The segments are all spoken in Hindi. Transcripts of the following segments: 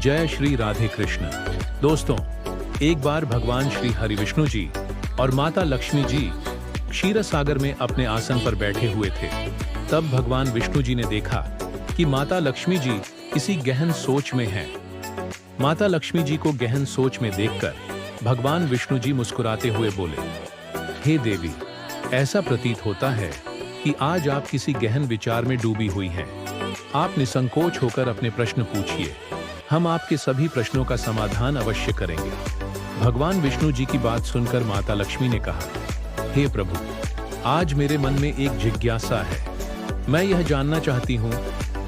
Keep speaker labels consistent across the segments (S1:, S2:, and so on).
S1: जय श्री राधे कृष्ण। दोस्तों, एक बार भगवान श्री हरि विष्णु जी और माता लक्ष्मी जी क्षीर सागर में अपने आसन पर बैठे हुए थे। तब भगवान विष्णु जी ने देखा कि माता लक्ष्मी जी किसी गहन सोच में हैं। माता लक्ष्मी जी को गहन सोच में देखकर भगवान विष्णु जी मुस्कुराते हुए बोले, हे देवी, ऐसा प्रतीत होता है कि आज आप किसी गहन विचार में डूबी हुई हैं। आप निसंकोच होकर अपने प्रश्न पूछिए, हम आपके सभी प्रश्नों का समाधान अवश्य करेंगे। भगवान विष्णु जी की बात सुनकर माता लक्ष्मी ने कहा, हे प्रभु, आज मेरे मन में एक जिज्ञासा है। मैं यह जानना चाहती हूँ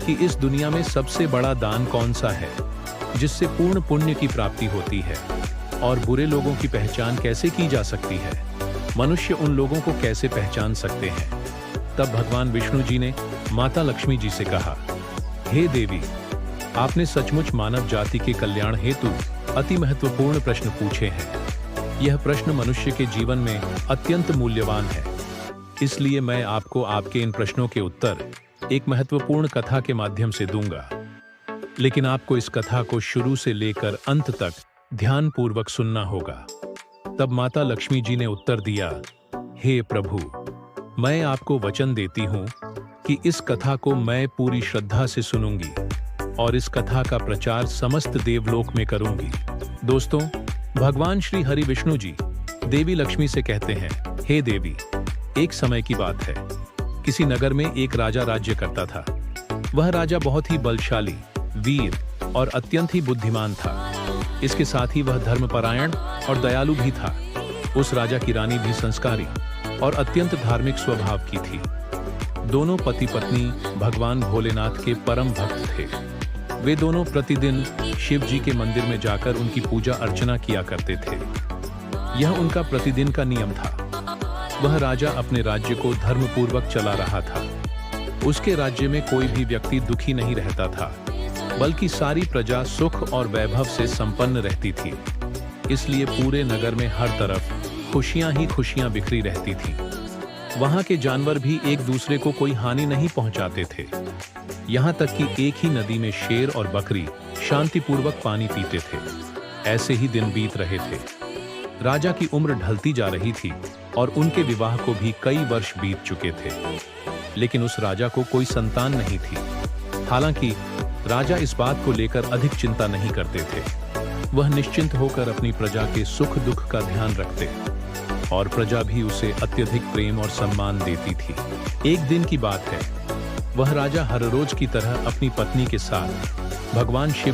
S1: कि इस दुनिया में सबसे बड़ा दान कौन सा है, जिससे पूर्ण पुण्य की प्राप्ति होती है, और बुरे लोगों की पहचान कैसे की जा सकती है। मनुष्य उन लोगों को कैसे पहचान सकते हैं। तब भगवान विष्णु जी ने माता लक्ष्मी जी से कहा, हे देवी, आपने सचमुच मानव जाति के कल्याण हेतु अति महत्वपूर्ण प्रश्न पूछे हैं। यह प्रश्न मनुष्य के जीवन में अत्यंत मूल्यवान है। इसलिए मैं आपको आपके इन प्रश्नों के उत्तर एक महत्वपूर्ण कथा के माध्यम से दूंगा। लेकिन आपको इस कथा को शुरू से लेकर अंत तक ध्यानपूर्वक सुनना होगा। तब माता लक्ष्मी जी ने उत्तर दिया, हे प्रभु, मैं आपको वचन देती हूँ कि इस कथा को मैं पूरी श्रद्धा से सुनूंगी और इस कथा का प्रचार समस्त देवलोक में करूंगी। दोस्तों, भगवान श्री हरि विष्णु जी देवी लक्ष्मी से कहते हैं, हे देवी, एक समय की बात है। किसी नगर में एक राजा राज्य करता था। वह राजा बहुत ही बलशाली, वीर और अत्यंत ही बुद्धिमान था। इसके साथ ही वह धर्मपरायण और दयालु भी था। उस राजा की रानी भी संस्कारी और अत्यंत धार्मिक स्वभाव की थी। दोनों पति पत्नी भगवान भोलेनाथ के परम भक्त थे। वे दोनों प्रतिदिन शिव जी के मंदिर में जाकर उनकी पूजा अर्चना किया करते थे। यह उनका प्रतिदिन का नियम था। वह राजा अपने राज्य को धर्मपूर्वक चला रहा था। उसके राज्य में कोई भी व्यक्ति दुखी नहीं रहता था, बल्कि सारी प्रजा सुख और वैभव से संपन्न रहती थी। इसलिए पूरे नगर में हर तरफ खुशियां ही खुशियां बिखरी रहती थीं। वहां के जानवर भी एक दूसरे को कोई हानि नहीं पहुंचाते थे। यहाँ तक कि एक ही नदी में शेर और बकरी शांतिपूर्वक पानी पीते थे। ऐसे ही दिन बीत रहे थे। राजा की उम्र ढलती जा रही थी और उनके विवाह को भी कई वर्ष बीत चुके थे। लेकिन उस राजा को कोई संतान नहीं थी। हालांकि राजा इस बात को लेकर अधिक चिंता नहीं करते थे। वह निश्चिंत होकर अपनी प्रजा के सुख दुख का ध्यान रखते और प्रजा भी उसे अत्यधिक प्रेम और सम्मान देती थी। एक दिन की बात है, वह राजा हर रोज की तरह अपनी पत्नी के साथ भगवान शिव